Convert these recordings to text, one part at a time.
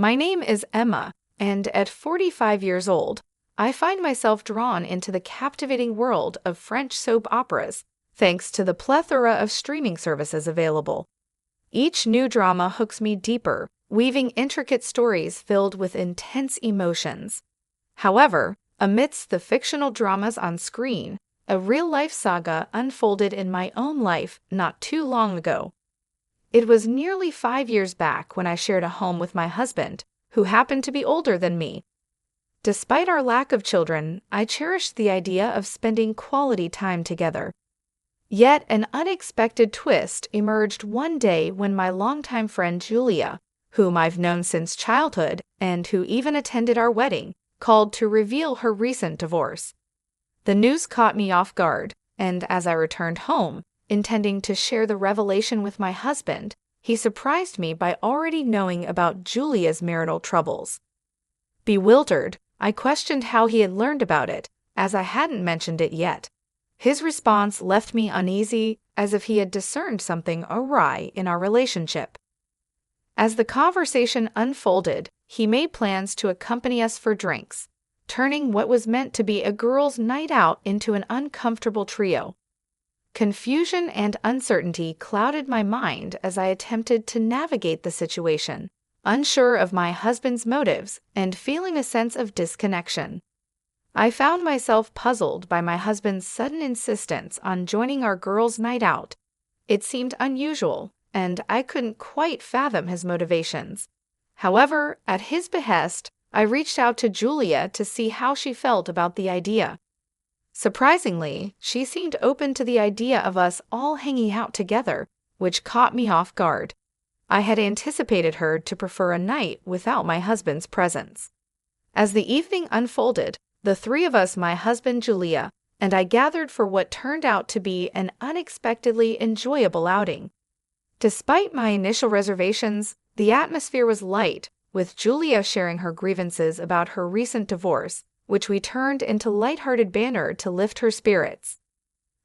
My name is Emma, and at 45 years old, I find myself drawn into the captivating world of French soap operas, thanks to the plethora of streaming services available. Each new drama hooks me deeper, weaving intricate stories filled with intense emotions. However, amidst the fictional dramas on screen, a real-life saga unfolded in my own life not too long ago. It was nearly 5 years back when I shared a home with my husband, who happened to be older than me. Despite our lack of children, I cherished the idea of spending quality time together. Yet an unexpected twist emerged one day when my longtime friend Julia, whom I've known since childhood and who even attended our wedding, called to reveal her recent divorce. The news caught me off guard, and as I returned home, intending to share the revelation with my husband, he surprised me by already knowing about Julia's marital troubles. Bewildered, I questioned how he had learned about it, as I hadn't mentioned it yet. His response left me uneasy, as if he had discerned something awry in our relationship. As the conversation unfolded, he made plans to accompany us for drinks, turning what was meant to be a girls' night out into an uncomfortable trio. Confusion and uncertainty clouded my mind as I attempted to navigate the situation, unsure of my husband's motives and feeling a sense of disconnection. I found myself puzzled by my husband's sudden insistence on joining our girls' night out. It seemed unusual, and I couldn't quite fathom his motivations. However, at his behest, I reached out to Julia to see how she felt about the idea. Surprisingly, she seemed open to the idea of us all hanging out together, which caught me off guard. I had anticipated her to prefer a night without my husband's presence. As the evening unfolded, the three of us, my husband, Julia, and I gathered for what turned out to be an unexpectedly enjoyable outing. Despite my initial reservations, the atmosphere was light, with Julia sharing her grievances about her recent divorce, which we turned into lighthearted banter to lift her spirits.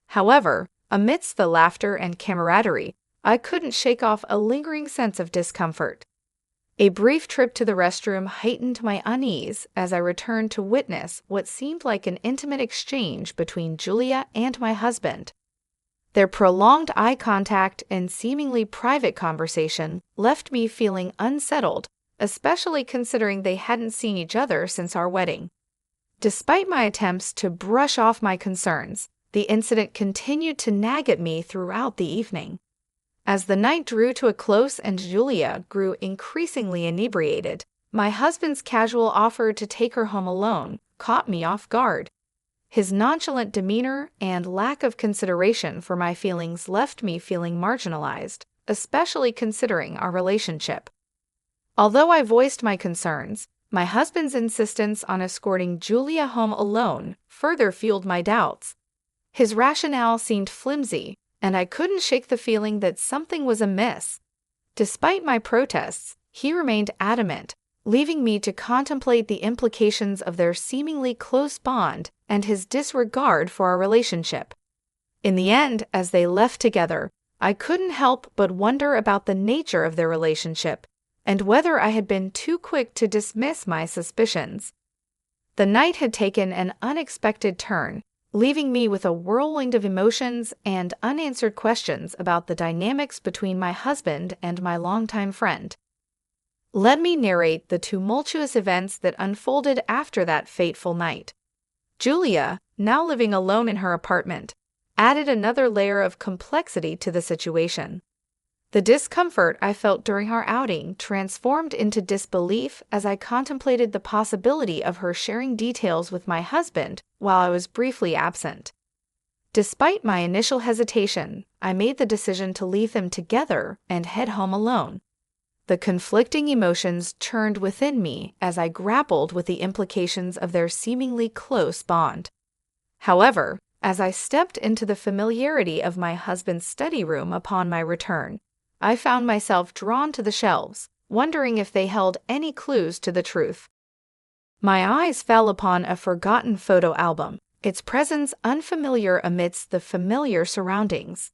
However, amidst the laughter and camaraderie, I couldn't shake off a lingering sense of discomfort. A brief trip to the restroom heightened my unease as I returned to witness what seemed like an intimate exchange between Julia and my husband. Their prolonged eye contact and seemingly private conversation left me feeling unsettled, especially considering they hadn't seen each other since our wedding. Despite my attempts to brush off my concerns, the incident continued to nag at me throughout the evening. As the night drew to a close and Julia grew increasingly inebriated, my husband's casual offer to take her home alone caught me off guard. His nonchalant demeanor and lack of consideration for my feelings left me feeling marginalized, especially considering our relationship. Although I voiced my concerns, my husband's insistence on escorting Julia home alone further fueled my doubts. His rationale seemed flimsy, and I couldn't shake the feeling that something was amiss. Despite my protests, he remained adamant, leaving me to contemplate the implications of their seemingly close bond and his disregard for our relationship. In the end, as they left together, I couldn't help but wonder about the nature of their relationship and whether I had been too quick to dismiss my suspicions. The night had taken an unexpected turn, leaving me with a whirlwind of emotions and unanswered questions about the dynamics between my husband and my longtime friend. Let me narrate the tumultuous events that unfolded after that fateful night. Julia, now living alone in her apartment, added another layer of complexity to the situation. The discomfort I felt during our outing transformed into disbelief as I contemplated the possibility of her sharing details with my husband while I was briefly absent. Despite my initial hesitation, I made the decision to leave them together and head home alone. The conflicting emotions churned within me as I grappled with the implications of their seemingly close bond. However, as I stepped into the familiarity of my husband's study room upon my return, I found myself drawn to the shelves, wondering if they held any clues to the truth. My eyes fell upon a forgotten photo album, its presence unfamiliar amidst the familiar surroundings.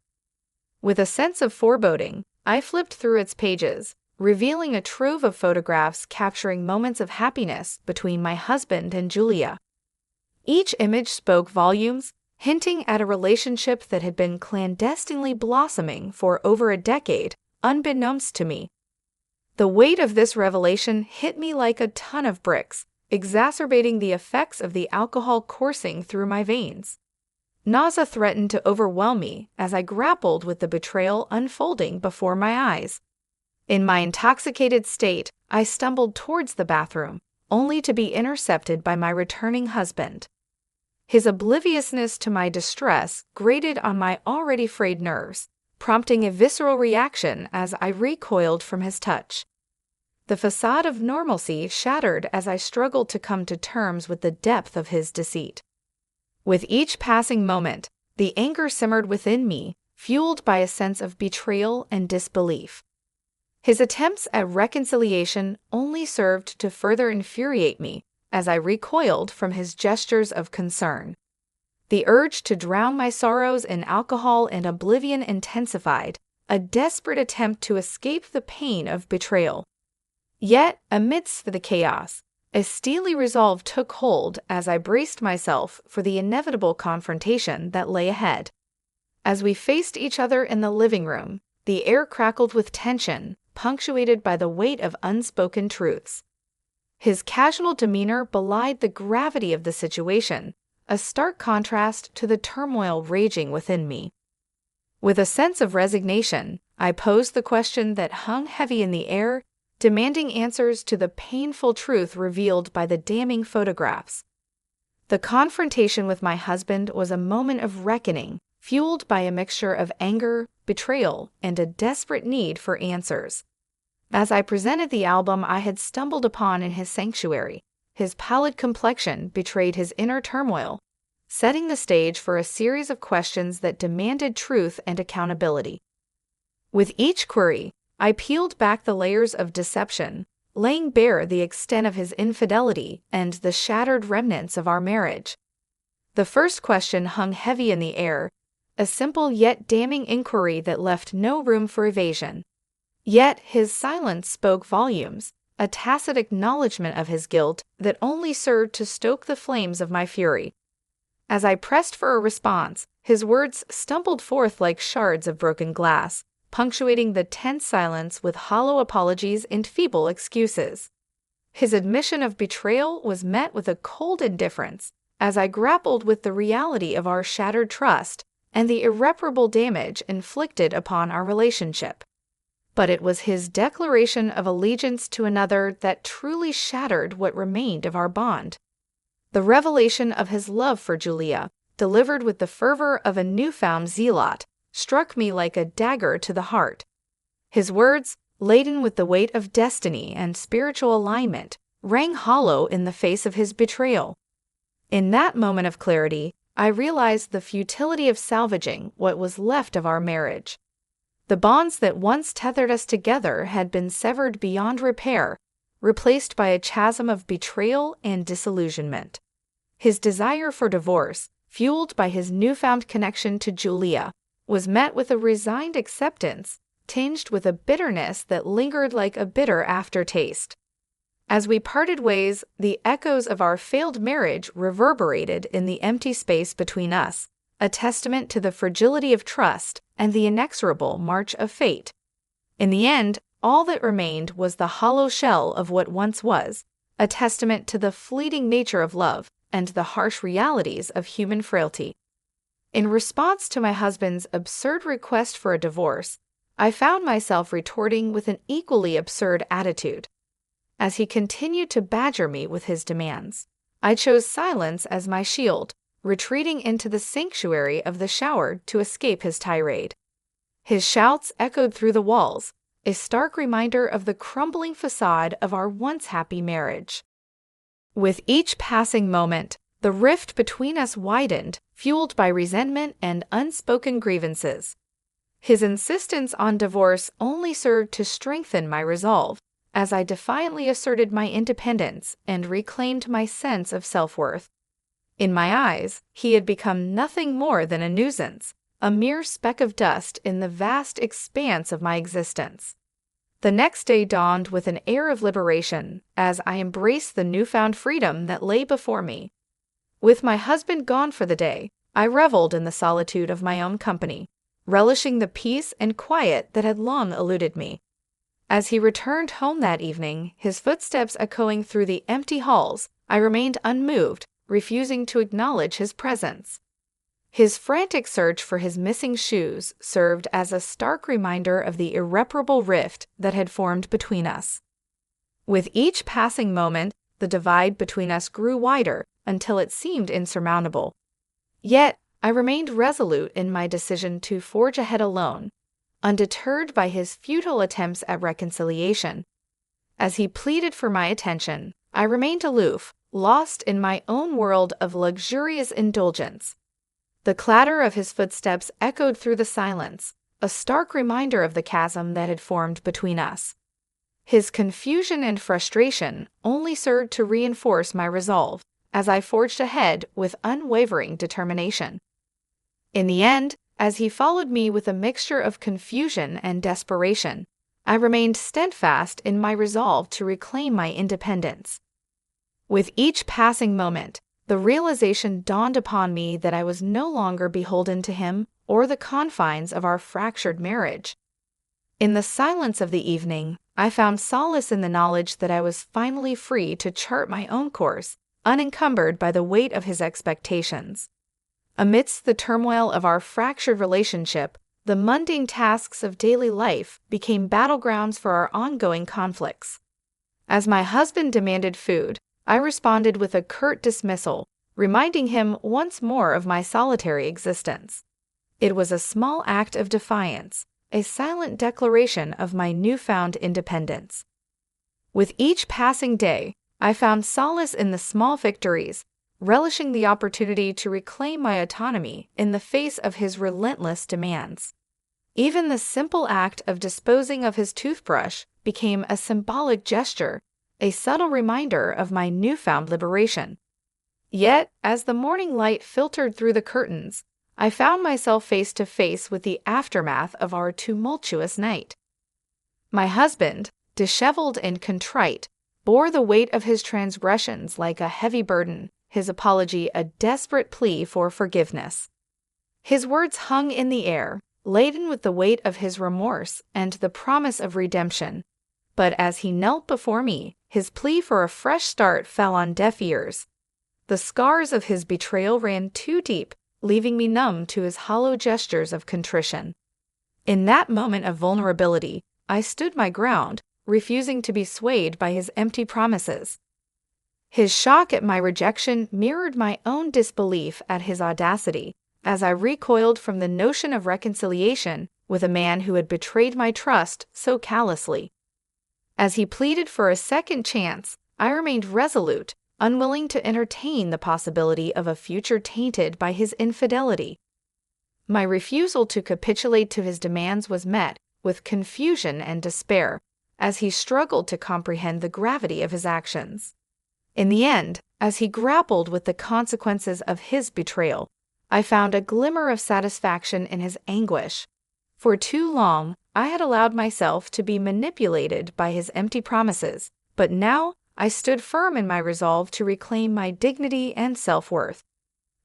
With a sense of foreboding, I flipped through its pages, revealing a trove of photographs capturing moments of happiness between my husband and Julia. Each image spoke volumes, hinting at a relationship that had been clandestinely blossoming for over a decade, unbeknownst to me. The weight of this revelation hit me like a ton of bricks, exacerbating the effects of the alcohol coursing through my veins. Nausea threatened to overwhelm me as I grappled with the betrayal unfolding before my eyes. In my intoxicated state, I stumbled towards the bathroom, only to be intercepted by my returning husband. His obliviousness to my distress grated on my already frayed nerves, prompting a visceral reaction as I recoiled from his touch. The facade of normalcy shattered as I struggled to come to terms with the depth of his deceit. With each passing moment, the anger simmered within me, fueled by a sense of betrayal and disbelief. His attempts at reconciliation only served to further infuriate me as I recoiled from his gestures of concern. The urge to drown my sorrows in alcohol and oblivion intensified, a desperate attempt to escape the pain of betrayal. Yet, amidst the chaos, a steely resolve took hold as I braced myself for the inevitable confrontation that lay ahead. As we faced each other in the living room, the air crackled with tension, punctuated by the weight of unspoken truths. His casual demeanor belied the gravity of the situation, a stark contrast to the turmoil raging within me. With a sense of resignation, I posed the question that hung heavy in the air, demanding answers to the painful truth revealed by the damning photographs. The confrontation with my husband was a moment of reckoning, fueled by a mixture of anger, betrayal, and a desperate need for answers. As I presented the album I had stumbled upon in his sanctuary, his pallid complexion betrayed his inner turmoil, setting the stage for a series of questions that demanded truth and accountability. With each query, I peeled back the layers of deception, laying bare the extent of his infidelity and the shattered remnants of our marriage. The first question hung heavy in the air, a simple yet damning inquiry that left no room for evasion. Yet his silence spoke volumes, a tacit acknowledgement of his guilt that only served to stoke the flames of my fury. As I pressed for a response, his words stumbled forth like shards of broken glass, punctuating the tense silence with hollow apologies and feeble excuses. His admission of betrayal was met with a cold indifference as I grappled with the reality of our shattered trust and the irreparable damage inflicted upon our relationship. But it was his declaration of allegiance to another that truly shattered what remained of our bond. The revelation of his love for Julia, delivered with the fervor of a newfound zealot, struck me like a dagger to the heart. His words, laden with the weight of destiny and spiritual alignment, rang hollow in the face of his betrayal. In that moment of clarity, I realized the futility of salvaging what was left of our marriage. The bonds that once tethered us together had been severed beyond repair, replaced by a chasm of betrayal and disillusionment. His desire for divorce, fueled by his newfound connection to Julia, was met with a resigned acceptance, tinged with a bitterness that lingered like a bitter aftertaste. As we parted ways, the echoes of our failed marriage reverberated in the empty space between us, a testament to the fragility of trust and the inexorable march of fate. In the end, all that remained was the hollow shell of what once was, a testament to the fleeting nature of love and the harsh realities of human frailty. In response to my husband's absurd request for a divorce, I found myself retorting with an equally absurd attitude. As he continued to badger me with his demands, I chose silence as my shield, retreating into the sanctuary of the shower to escape his tirade. His shouts echoed through the walls, a stark reminder of the crumbling facade of our once happy marriage. With each passing moment, the rift between us widened, fueled by resentment and unspoken grievances. His insistence on divorce only served to strengthen my resolve, as I defiantly asserted my independence and reclaimed my sense of self-worth. In my eyes, he had become nothing more than a nuisance, a mere speck of dust in the vast expanse of my existence. The next day dawned with an air of liberation as I embraced the newfound freedom that lay before me. With my husband gone for the day, I reveled in the solitude of my own company, relishing the peace and quiet that had long eluded me. As he returned home that evening, his footsteps echoing through the empty halls, I remained unmoved, refusing to acknowledge his presence. His frantic search for his missing shoes served as a stark reminder of the irreparable rift that had formed between us. With each passing moment, the divide between us grew wider until it seemed insurmountable. Yet, I remained resolute in my decision to forge ahead alone, undeterred by his futile attempts at reconciliation. As he pleaded for my attention, I remained aloof, lost in my own world of luxurious indulgence. The clatter of his footsteps echoed through the silence, a stark reminder of the chasm that had formed between us. His confusion and frustration only served to reinforce my resolve as I forged ahead with unwavering determination. In the end, as he followed me with a mixture of confusion and desperation, I remained steadfast in my resolve to reclaim my independence. With each passing moment, the realization dawned upon me that I was no longer beholden to him or the confines of our fractured marriage. In the silence of the evening, I found solace in the knowledge that I was finally free to chart my own course, unencumbered by the weight of his expectations. Amidst the turmoil of our fractured relationship, the mundane tasks of daily life became battlegrounds for our ongoing conflicts. As my husband demanded food, I responded with a curt dismissal, reminding him once more of my solitary existence. It was a small act of defiance, a silent declaration of my newfound independence. With each passing day, I found solace in the small victories, relishing the opportunity to reclaim my autonomy in the face of his relentless demands. Even the simple act of disposing of his toothbrush became a symbolic gesture, a subtle reminder of my newfound liberation. Yet, as the morning light filtered through the curtains, I found myself face to face with the aftermath of our tumultuous night. My husband, disheveled and contrite, bore the weight of his transgressions like a heavy burden, his apology a desperate plea for forgiveness. His words hung in the air, laden with the weight of his remorse and the promise of redemption. But as he knelt before me, his plea for a fresh start fell on deaf ears. The scars of his betrayal ran too deep, leaving me numb to his hollow gestures of contrition. In that moment of vulnerability, I stood my ground, refusing to be swayed by his empty promises. His shock at my rejection mirrored my own disbelief at his audacity, as I recoiled from the notion of reconciliation with a man who had betrayed my trust so callously. As he pleaded for a second chance, I remained resolute, unwilling to entertain the possibility of a future tainted by his infidelity. My refusal to capitulate to his demands was met with confusion and despair, as he struggled to comprehend the gravity of his actions. In the end, as he grappled with the consequences of his betrayal, I found a glimmer of satisfaction in his anguish. For too long, I had allowed myself to be manipulated by his empty promises, but now I stood firm in my resolve to reclaim my dignity and self-worth.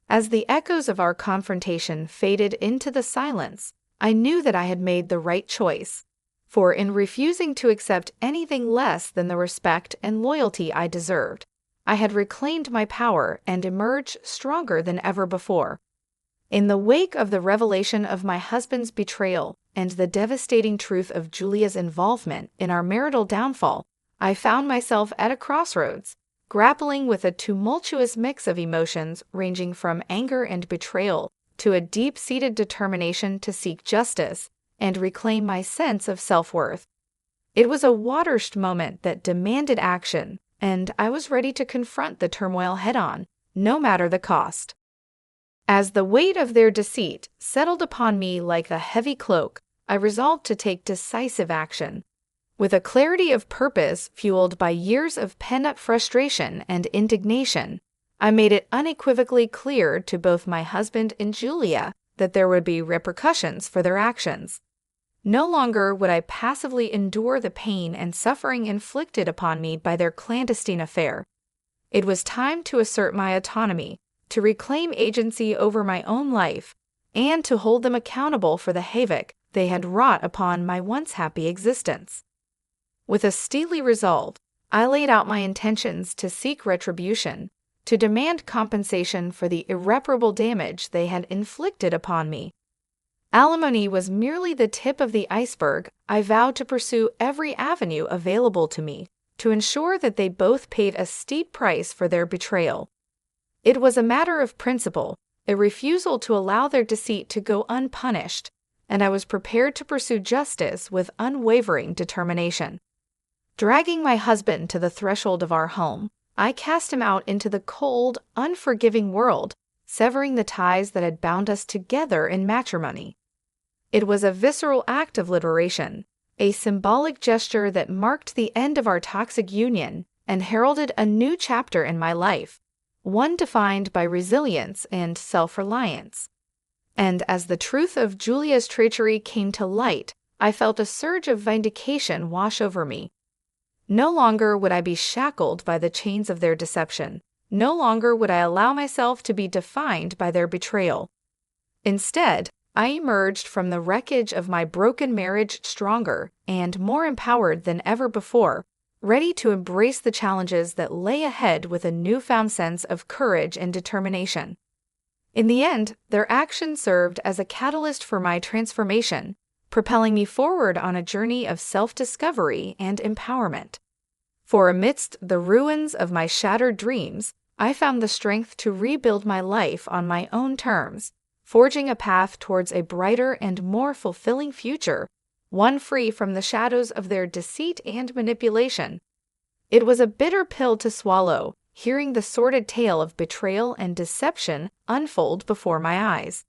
As the echoes of our confrontation faded into the silence, I knew that I had made the right choice. For in refusing to accept anything less than the respect and loyalty I deserved, I had reclaimed my power and emerged stronger than ever before. In the wake of the revelation of my husband's betrayal and the devastating truth of Julia's involvement in our marital downfall, I found myself at a crossroads, grappling with a tumultuous mix of emotions ranging from anger and betrayal to a deep-seated determination to seek justice and reclaim my sense of self-worth. It was a watershed moment that demanded action, and I was ready to confront the turmoil head-on, no matter the cost. As the weight of their deceit settled upon me like a heavy cloak, I resolved to take decisive action. With a clarity of purpose fueled by years of pent-up frustration and indignation, I made it unequivocally clear to both my husband and Julia that there would be repercussions for their actions. No longer would I passively endure the pain and suffering inflicted upon me by their clandestine affair. It was time to assert my autonomy, to reclaim agency over my own life, and to hold them accountable for the havoc they had wrought upon my once happy existence. With a steely resolve, I laid out my intentions to seek retribution, to demand compensation for the irreparable damage they had inflicted upon me. Alimony was merely the tip of the iceberg. I vowed to pursue every avenue available to me to ensure that they both paid a steep price for their betrayal. It was a matter of principle, a refusal to allow their deceit to go unpunished, and I was prepared to pursue justice with unwavering determination. Dragging my husband to the threshold of our home, I cast him out into the cold, unforgiving world, severing the ties that had bound us together in matrimony. It was a visceral act of liberation, a symbolic gesture that marked the end of our toxic union and heralded a new chapter in my life, one defined by resilience and self-reliance. And as the truth of Julia's treachery came to light, I felt a surge of vindication wash over me. No longer would I be shackled by the chains of their deception. No longer would I allow myself to be defined by their betrayal. Instead, I emerged from the wreckage of my broken marriage stronger and more empowered than ever before, ready to embrace the challenges that lay ahead with a newfound sense of courage and determination. In the end, their action served as a catalyst for my transformation, propelling me forward on a journey of self-discovery and empowerment. For amidst the ruins of my shattered dreams, I found the strength to rebuild my life on my own terms, forging a path towards a brighter and more fulfilling future, one free from the shadows of their deceit and manipulation. It was a bitter pill to swallow, hearing the sordid tale of betrayal and deception unfold before my eyes.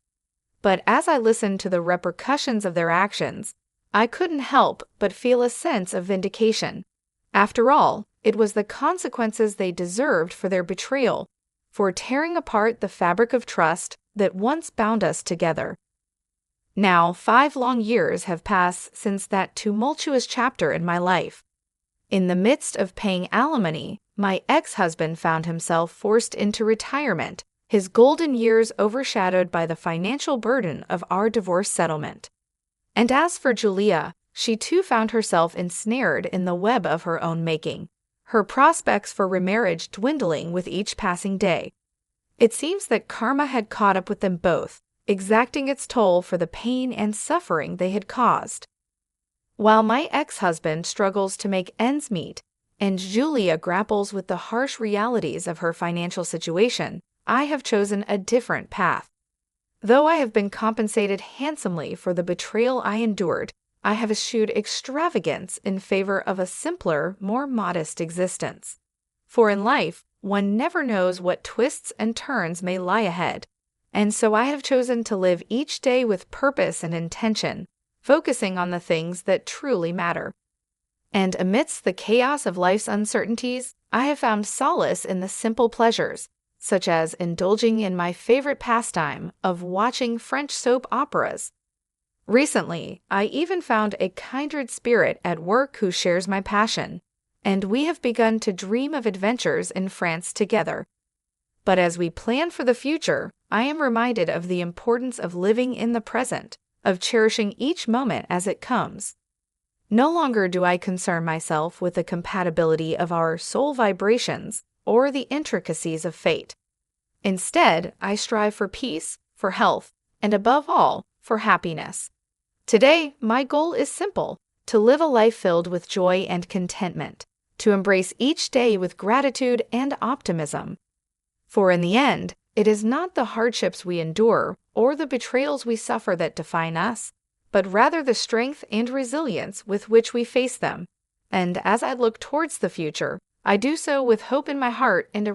But as I listened to the repercussions of their actions, I couldn't help but feel a sense of vindication. After all, it was the consequences they deserved for their betrayal, for tearing apart the fabric of trust that once bound us together. Now, 5 long years have passed since that tumultuous chapter in my life. In the midst of paying alimony, my ex-husband found himself forced into retirement, his golden years overshadowed by the financial burden of our divorce settlement. And as for Julia, she too found herself ensnared in the web of her own making, her prospects for remarriage dwindling with each passing day. It seems that karma had caught up with them both, exacting its toll for the pain and suffering they had caused. While my ex-husband struggles to make ends meet, and Julia grapples with the harsh realities of her financial situation, I have chosen a different path. Though I have been compensated handsomely for the betrayal I endured, I have eschewed extravagance in favor of a simpler, more modest existence. For in life, one never knows what twists and turns may lie ahead, and so I have chosen to live each day with purpose and intention, focusing on the things that truly matter. And amidst the chaos of life's uncertainties, I have found solace in the simple pleasures, such as indulging in my favorite pastime of watching French soap operas. Recently, I even found a kindred spirit at work who shares my passion, and we have begun to dream of adventures in France together. But as we plan for the future, I am reminded of the importance of living in the present, of cherishing each moment as it comes. No longer do I concern myself with the compatibility of our soul vibrations or the intricacies of fate. Instead, I strive for peace, for health, and above all, for happiness. Today, my goal is simple: to live a life filled with joy and contentment, to embrace each day with gratitude and optimism. For in the end, it is not the hardships we endure or the betrayals we suffer that define us, but rather the strength and resilience with which we face them. And as I look towards the future, I do so with hope in my heart and a